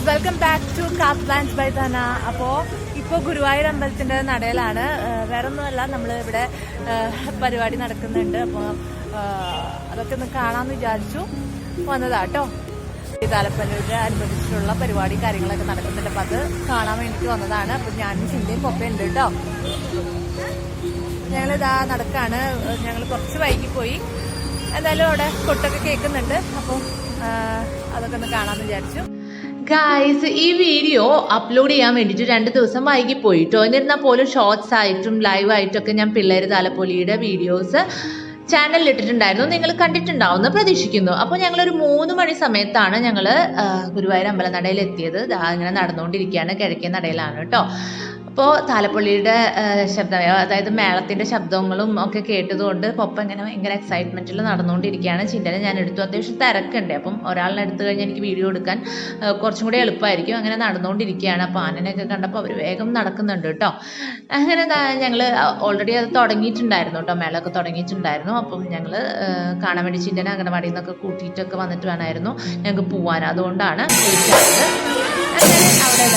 Guys, welcome back to കാപ്പ് plans by Dhana. അപ്പോൾ ഇപ്പോൾ ഗുരുവായൂർ അമ്പലത്തിൻ്റെ നടയിലാണ്. വേറെ ഒന്നുമല്ല, നമ്മൾ ഇവിടെ പരിപാടി നടക്കുന്നുണ്ട്. അപ്പോൾ അതൊക്കെ ഒന്ന് കാണാമെന്ന് വിചാരിച്ചു വന്നതാട്ടോ. ഈ താലപ്പൊലിയുടെ അനുബന്ധിച്ചിട്ടുള്ള പരിപാടി കാര്യങ്ങളൊക്കെ നടക്കുന്നുണ്ട്. അപ്പോൾ അത് കാണാൻ വേണ്ടിയിട്ട് വന്നതാണ്. അപ്പോൾ ഞാനും ചിന്തയും പൊപ്പയുണ്ട് കേട്ടോ. ഞങ്ങളിതാ നടക്കാണ്. ഞങ്ങൾ കുറച്ച് വൈകി പോയി. എന്തായാലും അവിടെ കൊട്ടൊക്കെ കേൾക്കുന്നുണ്ട്. അപ്പം അതൊക്കെ ഒന്ന് കാണാമെന്ന് വിചാരിച്ചു. ഗായ്സ്, ഈ വീഡിയോ അപ്ലോഡ് ചെയ്യാൻ വേണ്ടിയിട്ട് 2 ദിവസം വൈകിപ്പോയിട്ടോ. എന്നിരുന്നാൽ പോലും ഷോർട്സ് ആയിട്ടും ലൈവായിട്ടൊക്കെ ഞാൻ പിള്ളേർ താലപ്പൊലിയുടെ വീഡിയോസ് ചാനലിൽ ഇട്ടിട്ടുണ്ടായിരുന്നു. നിങ്ങൾ കണ്ടിട്ടുണ്ടാവുമെന്ന് പ്രതീക്ഷിക്കുന്നു. അപ്പോൾ ഞങ്ങളൊരു 3 മണി സമയത്താണ് ഞങ്ങൾ ഗുരുവായൂർ അമ്പലനടയിൽ എത്തിയത്. ഇങ്ങനെ നടന്നുകൊണ്ടിരിക്കുകയാണ്. കിഴക്കേ നടയിലാണ് കേട്ടോ. അപ്പോൾ താലപ്പൊലിയുടെ ശബ്ദം, അതായത് മേളത്തിൻ്റെ ശബ്ദങ്ങളും ഒക്കെ കേട്ടതുകൊണ്ട് പൊപ്പ ഇങ്ങനെ ഭയങ്കര എക്സൈറ്റ്മെൻറ്റിൽ നടന്നുകൊണ്ടിരിക്കുകയാണ്. ചിന്തനെ ഞാൻ എടുത്തു. അത്യാവശ്യം തിരക്കുണ്ട്. അപ്പം ഒരാളിനെ എടുത്തു കഴിഞ്ഞാൽ എനിക്ക് വീഡിയോ എടുക്കാൻ കുറച്ചും കൂടി എളുപ്പമായിരിക്കും. അങ്ങനെ നടന്നുകൊണ്ടിരിക്കുകയാണ്. അപ്പോൾ ആനനെയൊക്കെ കണ്ടപ്പോൾ അവർ വേഗം നടക്കുന്നുണ്ട് കേട്ടോ. അങ്ങനെ ഞങ്ങൾ ഓൾറെഡി അത് തുടങ്ങിയിട്ടുണ്ടായിരുന്നു കേട്ടോ. മേളമൊക്കെ തുടങ്ങിയിട്ടുണ്ടായിരുന്നു. അപ്പം ഞങ്ങൾ കാണാൻ വേണ്ടി ചിന്തനെ അംഗനവാടിയിൽ നിന്നൊക്കെ കൂട്ടിയിട്ടൊക്കെ വന്നിട്ട് വേണമായിരുന്നു ഞങ്ങൾക്ക് പോകാൻ. അതുകൊണ്ടാണ് വിളിച്ചത്. അങ്ങനെ അവിടെ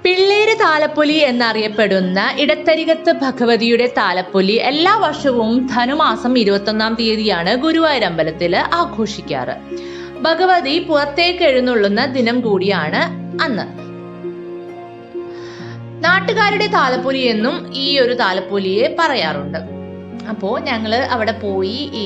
പിള്ളേര് താലപ്പൊലി എന്നറിയപ്പെടുന്ന ഇടത്തരികത്ത് ഭഗവതിയുടെ താലപ്പൊലി എല്ലാ വർഷവും ധനുമാസം 21-ാം തീയതിയാണ് ഗുരുവായൂർ അമ്പലത്തിൽ ആഘോഷിക്കാറ്. ഭഗവതി പുറത്തേക്ക് എഴുന്നള്ളുന്ന ദിനം കൂടിയാണ് അന്ന്. നാട്ടുകാരുടെ താലപ്പൊലി എന്നും ഈ ഒരു താലപ്പൊലിയെ പറയാറുണ്ട്. അപ്പോൾ ഞങ്ങൾ അവിടെ പോയി ഈ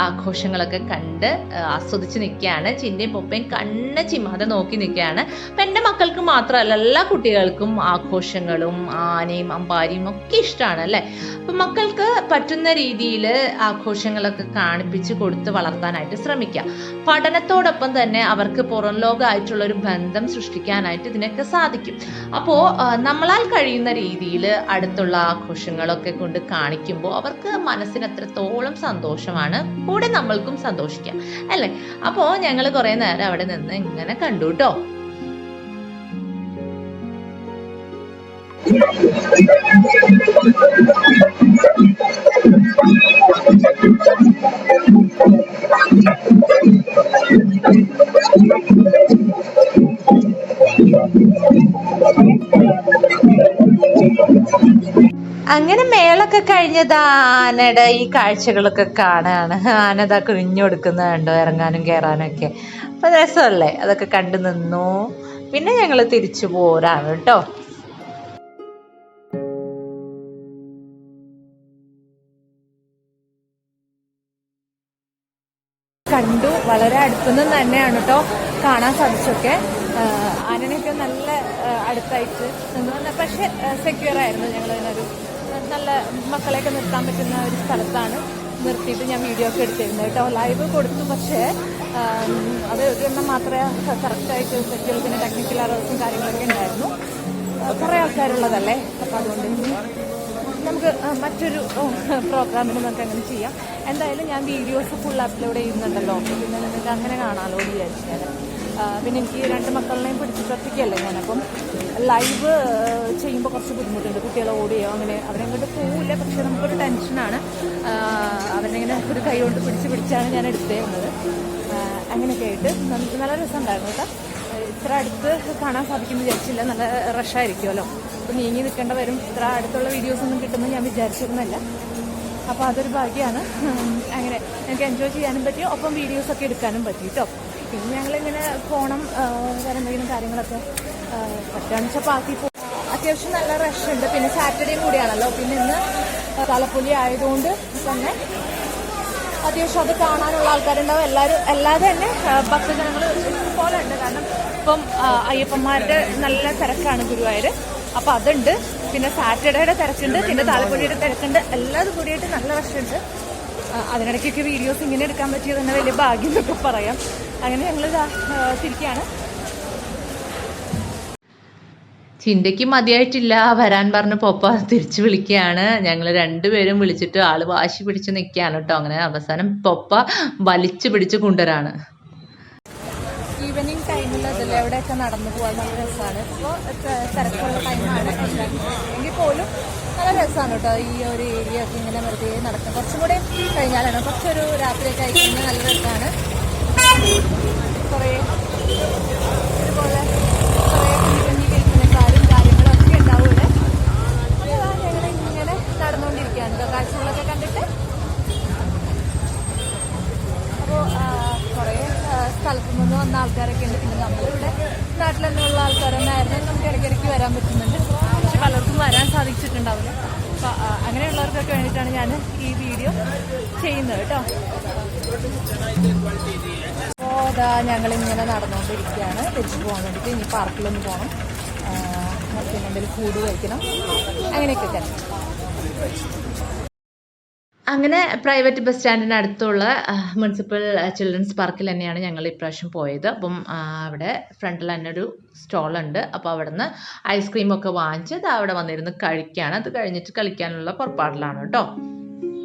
ആഘോഷങ്ങളൊക്കെ കണ്ട് ആസ്വദിച്ച് നിൽക്കുകയാണ്. ചിന്തയും പൊപ്പയും കണ്ണ് ചിമ്മാതെ നോക്കി നിൽക്കുകയാണ്. അപ്പം എൻ്റെ മക്കൾക്ക് മാത്രമല്ല, എല്ലാ കുട്ടികൾക്കും ആഘോഷങ്ങളും ആനയും അമ്പാരിയും ഒക്കെ ഇഷ്ടമാണ് അല്ലേ. അപ്പം മക്കൾക്ക് പറ്റുന്ന രീതിയിൽ ആഘോഷങ്ങളൊക്കെ കാണിപ്പിച്ച് കൊടുത്ത് വളർത്താനായിട്ട് ശ്രമിക്കുക. പഠനത്തോടൊപ്പം തന്നെ അവർക്ക് പുറം ലോകമായിട്ടുള്ളൊരു ബന്ധം സൃഷ്ടിക്കാനായിട്ട് ഇതിനൊക്കെ സാധിക്കും. അപ്പോൾ നമ്മളാൽ കഴിയുന്ന രീതിയിൽ അടുത്തുള്ള ആഘോഷങ്ങളൊക്കെ കൊണ്ട് കാണിക്കുമ്പോൾ അവർക്ക് മനസ്സിന് എത്രത്തോളം സന്തോഷമാണ്, കൂടെ നമ്മൾക്കും സന്തോഷിക്കാം അല്ലേ. അപ്പോൾ ഞങ്ങൾ കുറേ നേരം അവിടെ നിന്ന് ഇങ്ങനെ കണ്ടു കേട്ടോ. അങ്ങനെ മേളൊക്കെ കഴിഞ്ഞത് ആനയുടെ ഈ കാഴ്ചകളൊക്കെ കാണാണ്. ആനതാ കുഞ്ഞു കൊടുക്കുന്നത് കണ്ടോ, ഇറങ്ങാനും കയറാനും ഒക്കെ. അപ്പൊ രസമല്ലേ, അതൊക്കെ കണ്ടു നിന്നു. പിന്നെ ഞങ്ങൾ തിരിച്ചു പോരാണ് കേട്ടോ. കണ്ടു, വളരെ അടുത്തുനിന്ന് തന്നെയാണ് കേട്ടോ കാണാൻ സാധിച്ചൊക്കെ. ആനനെയൊക്കെ നല്ല അടുത്തായിട്ട് നിന്ന് വന്ന, പക്ഷെ സെക്യൂർ ആയിരുന്നു. ഞങ്ങൾ ഇതിനൊരു നല്ല മക്കളെയൊക്കെ നിർത്താൻ പറ്റുന്ന ഒരു സ്ഥലത്താണ് നിർത്തിയിട്ട് ഞാൻ വീഡിയോ ഒക്കെ എടുത്തിരുന്നത് കേട്ടോ. ലൈവ് കൊടുത്തു, പക്ഷേ അത് ഒരെണ്ണം മാത്രമേ കറക്റ്റായിട്ട് സെക്യൂർ. പിന്നെ ടെക്നിക്കൽ എറേഴ്സും കാര്യങ്ങളൊക്കെ ഉണ്ടായിരുന്നു. കുറേ ആൾക്കാരുള്ളതല്ലേ. അപ്പം അതുകൊണ്ട് നമുക്ക് മറ്റൊരു പ്രോഗ്രാമിന് നമുക്ക് അങ്ങനെ ചെയ്യാം. എന്തായാലും ഞാൻ വീഡിയോസ് ഫുൾ അപ്ലോഡ് ചെയ്യുന്നുണ്ടല്ലോ. പിന്നെ നിങ്ങൾക്ക് അങ്ങനെ കാണാമല്ലോ വിചാരിച്ചാൽ. പിന്നെ എനിക്ക് 2 മക്കളെയും പിടിച്ചിട്ട് ഒറ്റയ്ക്കല്ലേ ഞാനപ്പം ലൈവ് ചെയ്യുമ്പോൾ കുറച്ച് ബുദ്ധിമുട്ടുണ്ട്. കുട്ടികളെ ഓടിയോ അങ്ങനെ അവരെങ്ങോട്ട് പോവില്ല. പക്ഷെ നമുക്കൊരു ടെൻഷനാണ്. അവരെങ്ങനെ ഒരു കൈ കൊണ്ട് പിടിച്ചാണ് ഞാൻ എടുത്തേരുന്നത്. അങ്ങനെയൊക്കെ ആയിട്ട് നമുക്ക് നല്ല രസമുണ്ടായിരുന്നു കേട്ടോ. ഇത്ര അടുത്ത് കാണാൻ സാധിക്കുമെന്ന് വിചാരിച്ചില്ല. നല്ല റഷായിരിക്കുമല്ലോ. അപ്പോൾ നീങ്ങി നിൽക്കേണ്ട വരും. ഇത്ര അടുത്തുള്ള വീഡിയോസൊന്നും കിട്ടുമെന്ന് ഞാൻ വിചാരിച്ചിരുന്നില്ല. അപ്പോൾ അതൊരു ഭാഗ്യമാണ്. അങ്ങനെ എനിക്ക് എൻജോയ് ചെയ്യാനും പറ്റി, ഒപ്പം വീഡിയോസൊക്കെ എടുക്കാനും പറ്റി കേട്ടോ. പിന്നെ ഞങ്ങളിങ്ങനെ പോകണം, വേറെ എന്തെങ്കിലും കാര്യങ്ങളൊക്കെ പറ്റുകയാണെന്ന് വെച്ചാൽ പാർട്ടി പോകും. അത്യാവശ്യം നല്ല റഷ് ഉണ്ട്. പിന്നെ സാറ്റർഡേയും കൂടിയാണല്ലോ. പിന്നെ ഇന്ന് താലപ്പൊലി ആയതുകൊണ്ട് തന്നെ അത്യാവശ്യം അത് കാണാനുള്ള ആൾക്കാരുണ്ടാവും. അല്ലാതെ തന്നെ ഭക്തജനങ്ങൾ പോലെ ഉണ്ട്. കാരണം ഇപ്പം അയ്യപ്പന്മാരുടെ നല്ല തിരക്കാണ് ഗുരുവായൂർ. അപ്പം അതുണ്ട്. പിന്നെ സാറ്റർഡേയുടെ തിരക്കുണ്ട്. പിന്നെ താലപ്പൊലിയുടെ തിരക്കുണ്ട്. എല്ലാതും കൂടിയിട്ട് നല്ല റഷുണ്ട്. അതിനിടയ്ക്കൊക്കെ വീഡിയോസ് ഇങ്ങനെ എടുക്കാൻ പറ്റിയത് തന്നെ വലിയ ഭാഗ്യം എന്നൊക്കെ പറയാം. അങ്ങനെ ഞങ്ങൾ തിരിക്കുകയാണ്. ചിന്തയ്ക്ക് മതിയായിട്ടില്ല, വരാൻ പറഞ്ഞ് പൊപ്പ തിരിച്ചു വിളിക്കുകയാണ്. ഞങ്ങൾ 2 പേരും വിളിച്ചിട്ട് ആള് വാശി പിടിച്ച് നിൽക്കുകയാണ് കേട്ടോ. അങ്ങനെ അവസാനം പൊപ്പ വലിച്ചു പിടിച്ച് കൊണ്ടുവരാണ്. ഈവനിങ് ടൈമിൽ അതിൽ എവിടെയൊക്കെ നടന്നു പോകാൻ നല്ല രസമാണ്. ഇപ്പോൾ തിരക്കുള്ള ടൈമാണ് എങ്കിൽ പോലും നല്ല രസമാണ് കേട്ടോ. ഈ ഒരു ഏരിയ ഒക്കെ ഇങ്ങനെ വെറുതെ നടക്കും. കുറച്ചും കൂടെ കഴിഞ്ഞാലാണ്, കുറച്ചൊരു രാത്രിയൊക്കെ ആയി കഴിഞ്ഞാൽ നല്ല രസമാണ്. കുറേ ഇതുപോലെ കുറേ കുഞ്ഞി കേൾക്കുന്നക്കാരും കാര്യങ്ങളൊക്കെ ഉണ്ടാവും ഇവിടെ. അപ്പോൾ ഞങ്ങളിങ്ങനെ നടന്നുകൊണ്ടിരിക്കുകയാണ് കാഴ്ചകളൊക്കെ കണ്ടിട്ട്. അപ്പോൾ കുറേ സ്ഥലത്തു നിന്ന് വന്ന ആൾക്കാരൊക്കെ ഉണ്ട്. പിന്നെ നമ്മളിവിടെ നാട്ടിൽ നിന്നുള്ള ആൾക്കാർ തന്നെ ആയിരുന്നു. നമുക്ക് ഇടയ്ക്കിടയ്ക്ക് വരാൻ പറ്റുന്നുണ്ട്. പക്ഷെ പലർക്കും വരാൻ സാധിച്ചിട്ടുണ്ടാവില്ല. അപ്പോൾ അങ്ങനെയുള്ളവർക്കൊക്കെ വേണ്ടിയിട്ടാണ് ഞാൻ ഈ വീഡിയോ ചെയ്യുന്നത് കേട്ടോ. അപ്പോൾ അതാ ഞങ്ങളിങ്ങനെ നടന്നുകൊണ്ടിരിക്കുകയാണ്. തിരിച്ചു പോകാൻ വേണ്ടിയിട്ട് ഇനി പാർക്കിലൊന്ന് പോകണം, പിന്നെ എന്തെങ്കിലും ഫുഡ് കഴിക്കണം, അങ്ങനെയൊക്കെ തന്നെ. അങ്ങനെ പ്രൈവറ്റ് ബസ് സ്റ്റാൻഡിന് അടുത്തുള്ള മുനിസിപ്പൽ ചിൽഡ്രൻസ് പാർക്കിൽ തന്നെയാണ് ഞങ്ങൾ ഇപ്രാവശ്യം പോയത്. അപ്പം അവിടെ ഫ്രണ്ടിൽ തന്നെ ഒരു സ്റ്റോളുണ്ട്. അപ്പോൾ അവിടെ നിന്ന് ഐസ്ക്രീമൊക്കെ വാങ്ങിച്ച് അവിടെ വന്നിരുന്ന് കഴിക്കുകയാണ്. അത് കഴിഞ്ഞിട്ട് കളിക്കാനുള്ള പുറപ്പാടിലാണ് കേട്ടോ.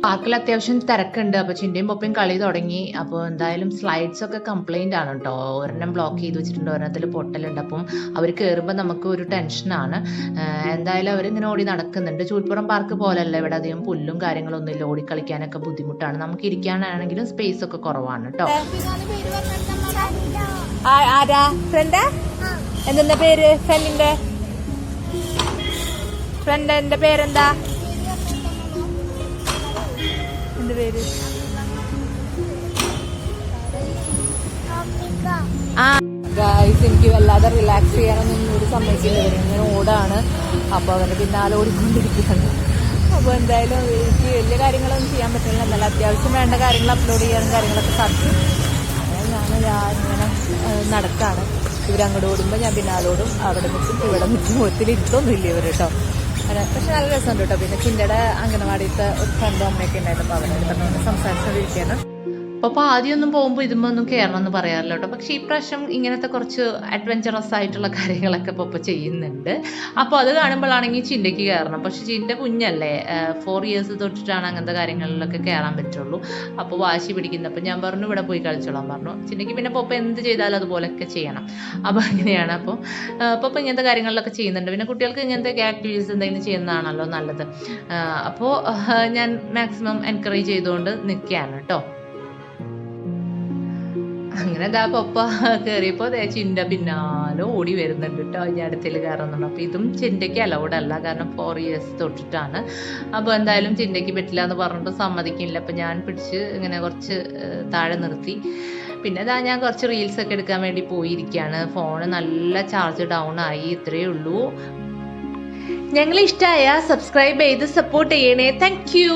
പാർക്കിൽ അത്യാവശ്യം തിരക്കുണ്ട്. അപ്പോൾ ചിൻ്റെയും പൊപ്പയും കളി തുടങ്ങി. അപ്പോൾ എന്തായാലും സ്ലൈഡ്സ് ഒക്കെ കംപ്ലൈൻ്റ് ആണ് കേട്ടോ. ഒരെണ്ണം ബ്ലോക്ക് ചെയ്ത് വെച്ചിട്ടുണ്ട്, ഒരെണ്ണത്തിൽ പൊട്ടലുണ്ട്. അപ്പം അവർ കയറുമ്പോൾ നമുക്ക് ഒരു ടെൻഷനാണ്. എന്തായാലും അവരിങ്ങനെ ഓടി നടക്കുന്നുണ്ട്. ചൂൽപ്പുറം പാർക്ക് പോലല്ല, ഇവിടെ അധികം പുല്ലും കാര്യങ്ങളൊന്നും ഇല്ല. ഓടി കളിക്കാനൊക്കെ ബുദ്ധിമുട്ടാണ്. നമുക്ക് ഇരിക്കാനാണെങ്കിലും സ്പേസ് ഒക്കെ കുറവാണ് കേട്ടോ. ആരാ ഫ്രണ്ട്? എന്താ പേര് ഫ്രണ്ടിന്റെ? ഫ്രണ്ടിന്റെ പേരെന്താ? എന്റെ പേര് ഗായ്സ്. എനിക്ക് വല്ലാതെ റിലാക്സ് ചെയ്യാനൊന്നും ഒരു സമ്മതിക്കില്ല. ഇങ്ങനെ ഓടാണ്. അപ്പോൾ അവരുടെ പിന്നാലെ ഓടിക്കൊണ്ടിരിക്കുകയാണ്. അപ്പോൾ എന്തായാലും എനിക്ക് വലിയ കാര്യങ്ങളൊന്നും ചെയ്യാൻ പറ്റില്ല. എന്നാലും അത്യാവശ്യം വേണ്ട കാര്യങ്ങൾ അപ്ലോഡ് ചെയ്യാനും കാര്യങ്ങളൊക്കെ സാധിക്കും. അങ്ങനെ ഞാനിങ്ങനെ നടക്കാണ്. ഇവരങ്ങോട്ട് ഓടുമ്പോൾ ഞാൻ പിന്നാലോടും. അവിടെ നിൽക്കും, ഇവിടെ നിൽക്കും. ഒത്തിരി ഇവർ കേട്ടോ. പക്ഷെ നല്ല രസമുണ്ട് കേട്ടോ. പിന്നെ ചിന്തയുടെ അംഗനവാടിയിലത്തെ ഒരു ഫ്രണ്ടും അമ്മയൊക്കെ ഉണ്ടായിരുന്നു. അപ്പോൾ അവരോട് സംസാരിച്ചുകൊണ്ടിരിക്കുകയാണ്. അപ്പോൾ ആദ്യമൊന്നും പോകുമ്പോൾ ഇതുമൊന്നും കയറണം എന്ന് പറയാറില്ല കേട്ടോ. പക്ഷേ ഇപ്രാവശ്യം ഇങ്ങനത്തെ കുറച്ച് അഡ്വഞ്ചറസ് ആയിട്ടുള്ള കാര്യങ്ങളൊക്കെ ഇപ്പോൾ ചെയ്യുന്നുണ്ട്. അപ്പോൾ അത് കാണുമ്പോഴാണെങ്കിൽ ചിന്തയ്ക്ക് കയറണം. പക്ഷെ ചിന്ത കുഞ്ഞല്ലേ, 4 years തൊട്ടിട്ടാണ് അങ്ങനത്തെ കാര്യങ്ങളിലൊക്കെ കയറാൻ പറ്റുള്ളൂ. അപ്പോൾ വാശി പിടിക്കുന്നപ്പോൾ ഞാൻ പറഞ്ഞു ഇവിടെ പോയി കളിച്ചോളാൻ പറഞ്ഞു. ചിന്തയ്ക്ക് പിന്നെ പൊപ്പ എന്ത് ചെയ്താലും അതുപോലെയൊക്കെ ചെയ്യണം. അപ്പോൾ അങ്ങനെയാണ്. അപ്പോൾ പൊപ്പ ഇങ്ങനത്തെ കാര്യങ്ങളിലൊക്കെ ചെയ്യുന്നുണ്ട്. പിന്നെ കുട്ടികൾക്ക് ഇങ്ങനത്തെ ആക്ടിവിറ്റീസ് എന്തെങ്കിലും ചെയ്യുന്നതാണല്ലോ നല്ലത്. അപ്പോൾ ഞാൻ മാക്സിമം എൻകറേജ് ചെയ്തുകൊണ്ട് നിൽക്കുകയാണ് കേട്ടോ. അങ്ങനെ ദാ പൊപ്പ കയറിയപ്പോൾ ചിന്ത പിന്നാലെ ഓടി വരുന്നുണ്ട് കേട്ടോ. ഞാൻ അടുത്തിൽ കയറുന്നുണ്ട്. അപ്പോൾ ഇതും ചിന്തയ്ക്ക് അലൗഡ് അല്ല, കാരണം 4 years തൊട്ടിട്ടാണ്. അപ്പോൾ എന്തായാലും ചിന്തയ്ക്ക് പറ്റില്ല എന്ന് പറഞ്ഞിട്ട് സമ്മതിക്കില്ല. അപ്പോൾ ഞാൻ പിടിച്ച് ഇങ്ങനെ കുറച്ച് താഴെ നിർത്തി. പിന്നെ ദാ ഞാൻ കുറച്ച് റീൽസൊക്കെ എടുക്കാൻ വേണ്ടി പോയിരിക്കുകയാണ്. ഫോണ് നല്ല ചാർജ് ഡൗൺ ആയി. ഇത്രയേ ഉള്ളൂ. ഞങ്ങൾ ഇഷ്ടമായ സബ്സ്ക്രൈബ് ചെയ്ത് സപ്പോർട്ട് ചെയ്യണേ. Thank you.